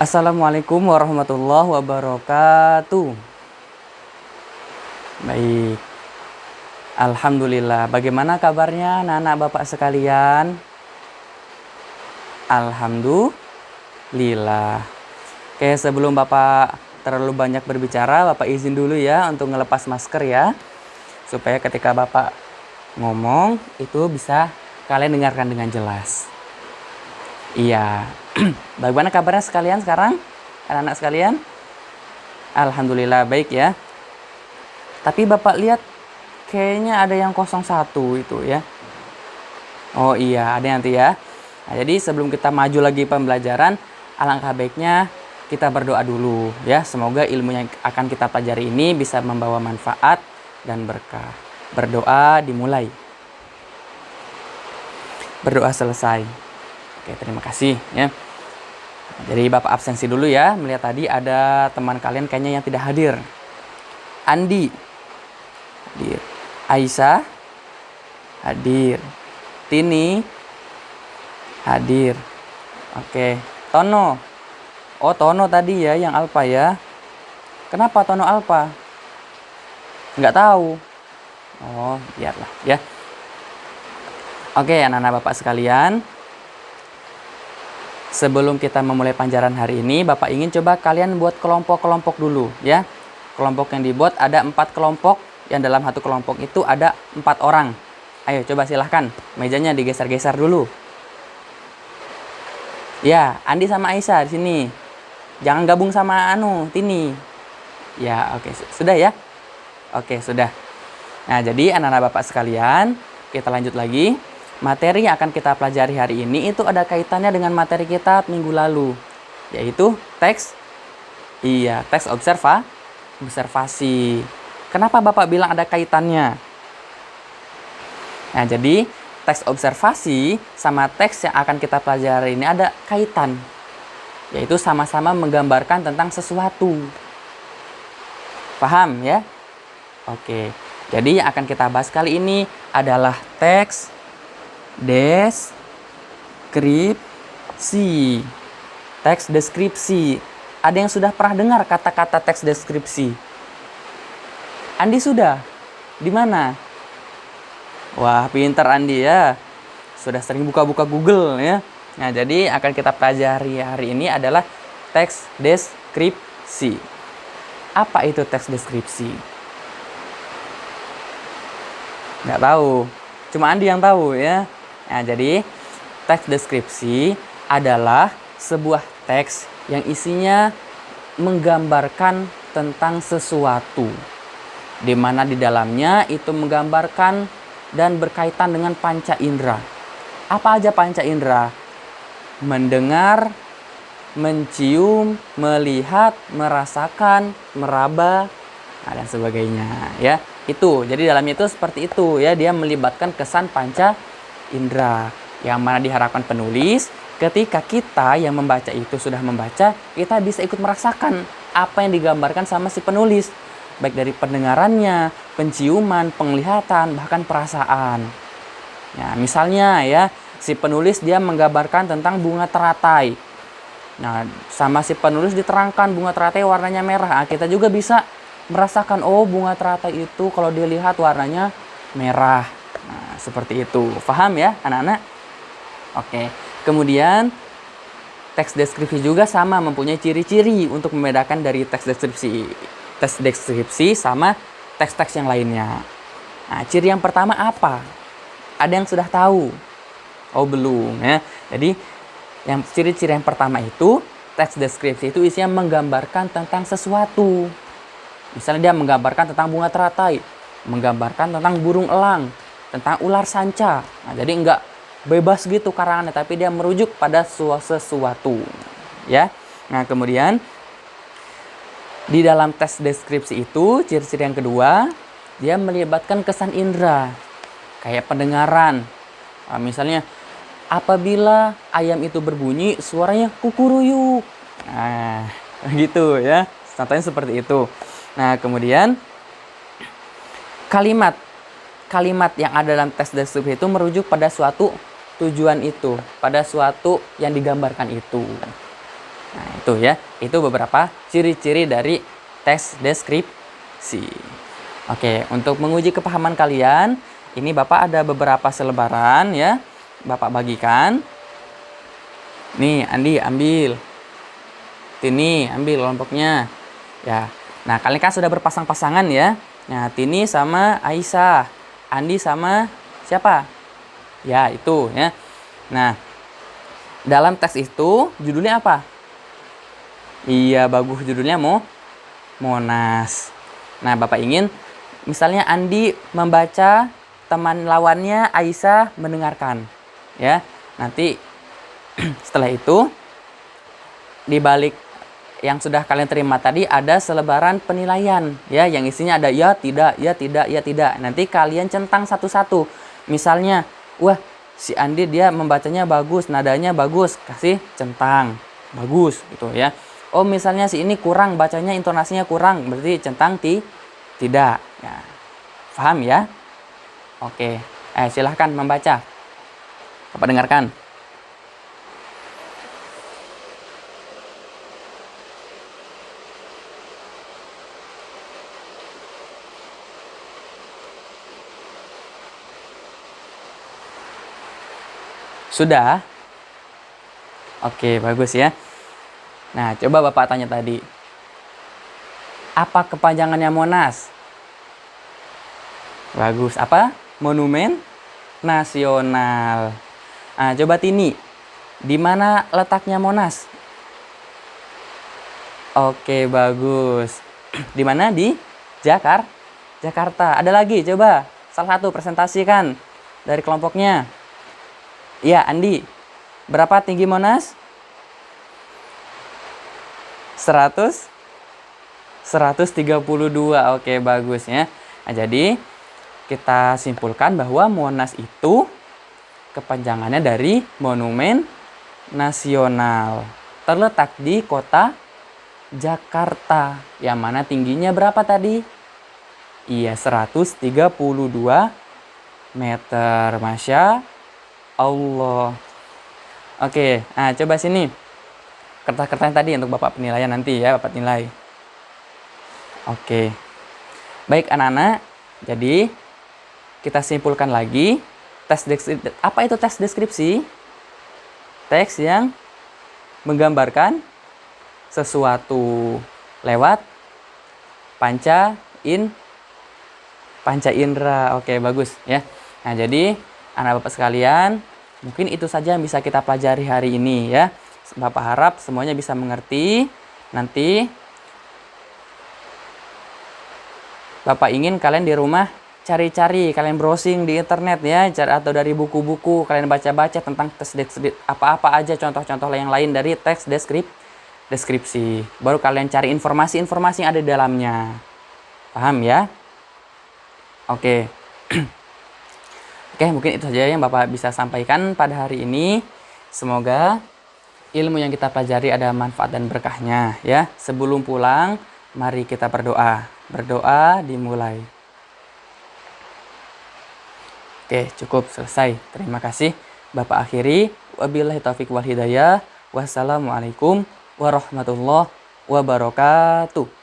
Assalamualaikum warahmatullahi wabarakatuh. Baik, alhamdulillah. Bagaimana kabarnya anak-anak bapak sekalian? Alhamdulillah. Oke, sebelum bapak terlalu banyak berbicara, bapak izin dulu ya untuk ngelepas masker ya, supaya ketika bapak ngomong itu bisa kalian dengarkan dengan jelas. Iya. Bagaimana kabarnya sekalian sekarang? Anak-anak sekalian? Alhamdulillah baik ya. Tapi bapak lihat kayaknya ada yang 01 itu ya. Oh iya, ada nanti ya. Nah, jadi sebelum kita maju lagi pembelajaran, alangkah baiknya kita berdoa dulu ya. Semoga ilmu yang akan kita pelajari ini bisa membawa manfaat dan berkah. Berdoa dimulai. Berdoa selesai. Oke, terima kasih ya. Jadi bapak absensi dulu ya. Melihat tadi ada teman kalian kayaknya yang tidak hadir. Andi hadir. Aisyah hadir. Tini hadir. Oke. Tono. Oh, Tono tadi ya yang alfa ya. Kenapa Tono alfa? Nggak tahu. Oh, biarlah ya. Oke, anak-anak bapak sekalian. Sebelum kita memulai pelajaran hari ini, Bapak ingin coba kalian buat kelompok-kelompok dulu ya. Kelompok yang dibuat ada 4 kelompok, yang dalam satu kelompok itu ada 4 orang. Ayo coba silahkan, mejanya digeser-geser dulu. Ya, Andi sama Aisyah di sini. Jangan gabung sama Tini. Ya, oke, sudah ya. Oke, sudah. Nah, jadi anak-anak Bapak sekalian, kita lanjut lagi. Materi yang akan kita pelajari hari ini itu ada kaitannya dengan materi kita minggu lalu, yaitu teks observasi. Kenapa Bapak bilang ada kaitannya? Nah, jadi teks observasi sama teks yang akan kita pelajari ini ada kaitan, yaitu sama-sama menggambarkan tentang sesuatu. Paham ya? Oke, jadi yang akan kita bahas kali ini adalah teks deskripsi. Teks deskripsi. Ada yang sudah pernah dengar kata-kata teks deskripsi? Andi sudah? Di mana? Wah, pintar Andi ya. Sudah sering buka-buka Google ya. Nah, jadi akan kita pelajari hari ini adalah teks deskripsi. Apa itu teks deskripsi? Nggak tahu. Cuma Andi yang tahu ya. Nah, jadi teks deskripsi adalah sebuah teks yang isinya menggambarkan tentang sesuatu, di mana di dalamnya itu menggambarkan dan berkaitan dengan panca indera. Apa aja panca indera? Mendengar, mencium, melihat, merasakan, meraba, dan sebagainya ya. Itu, jadi dalamnya itu seperti itu ya, dia melibatkan kesan panca indera, yang mana diharapkan penulis ketika kita yang membaca itu sudah membaca, kita bisa ikut merasakan apa yang digambarkan sama si penulis, baik dari pendengarannya, penciuman, penglihatan, bahkan perasaan. Nah, misalnya ya, si penulis dia menggambarkan tentang bunga teratai. Nah, sama si penulis diterangkan bunga teratai warnanya merah. Nah, kita juga bisa merasakan, oh bunga teratai itu kalau dilihat warnanya merah. Nah, seperti itu. Paham ya anak-anak? Oke. Kemudian teks deskripsi juga sama, mempunyai ciri-ciri untuk membedakan dari teks deskripsi sama teks-teks yang lainnya. Nah, ciri yang pertama apa? Ada yang sudah tahu? Oh, belum ya. Jadi yang ciri-ciri yang pertama itu, teks deskripsi itu isinya menggambarkan tentang sesuatu. Misalnya dia menggambarkan tentang bunga teratai, menggambarkan tentang burung elang, tentang ular sanca. Nah, jadi enggak bebas gitu karangannya, tapi dia merujuk pada sesuatu ya. Nah, kemudian di dalam teks deskripsi itu, ciri-ciri yang kedua, dia melibatkan kesan indera, kayak pendengaran. Nah, misalnya apabila ayam itu berbunyi, suaranya kukuruyuk. Nah, gitu ya. Contohnya seperti itu. Nah, kemudian kalimat yang ada dalam teks deskripsi itu merujuk pada suatu tujuan itu, pada suatu yang digambarkan itu. Nah, itu ya. Itu beberapa ciri-ciri dari teks deskripsi. Oke, untuk menguji kepahaman kalian, ini Bapak ada beberapa selebaran ya. Bapak bagikan. Nih, Andi ambil. Tini ambil kelompoknya. Ya. Nah, kalian kan sudah berpasang-pasangan ya. Nah, Tini sama Aisyah. Andi sama siapa? Ya, itu ya. Nah, dalam teks itu judulnya apa? Iya, bagus, judulnya Monas. Nah, Bapak ingin misalnya Andi membaca, teman lawannya Aisyah mendengarkan. Ya. Nanti setelah itu di balik yang sudah kalian terima tadi ada selebaran penilaian ya, yang isinya ada ya, tidak, ya, tidak, ya, tidak. Nanti kalian centang satu-satu. Misalnya, wah, si Andi dia membacanya bagus, nadanya bagus, kasih centang bagus gitu ya. Oh, misalnya si ini kurang bacanya, intonasinya kurang, berarti centang tidak ya. Paham ya? Oke. Silahkan membaca. Bapak dengarkan. Sudah? Oke, bagus ya. Nah, coba Bapak tanya tadi. Apa kepanjangannya Monas? Bagus. Apa? Monumen Nasional. Nah, coba Tini. Di mana letaknya Monas? Oke, bagus. Di mana? Di Jakarta. Ada lagi, coba. Salah satu presentasikan dari kelompoknya. Iya, Andi. Berapa tinggi Monas? 132. Oke, bagus ya. Nah, jadi kita simpulkan bahwa Monas itu kepanjangannya dari Monumen Nasional. Terletak di kota Jakarta. Yang mana tingginya berapa tadi? Iya, 132 meter. Masya Allah. Oke, nah coba sini. Kertas-kertas tadi untuk Bapak penilaian nanti ya, Bapak nilai. Oke. Baik anak-anak, jadi kita simpulkan lagi. Apa itu teks deskripsi? Teks yang menggambarkan sesuatu lewat panca indera. Oke, bagus ya. Nah, jadi anak Bapak sekalian, mungkin itu saja yang bisa kita pelajari hari ini ya. Bapak harap semuanya bisa mengerti. Nanti Bapak ingin kalian di rumah cari-cari, kalian browsing di internet ya, atau dari buku-buku, kalian baca-baca tentang teks deskripsi, apa-apa aja contoh-contoh yang lain dari teks deskripsi. Baru kalian cari informasi-informasi yang ada di dalamnya. Paham ya? Oke. Oke, mungkin itu saja yang Bapak bisa sampaikan pada hari ini. Semoga ilmu yang kita pelajari ada manfaat dan berkahnya ya. Sebelum pulang, mari kita berdoa. Berdoa dimulai. Oke, cukup selesai. Terima kasih. Bapak akhiri. Wabillahi taufiq wal hidayah. Wassalamualaikum warahmatullahi wabarakatuh.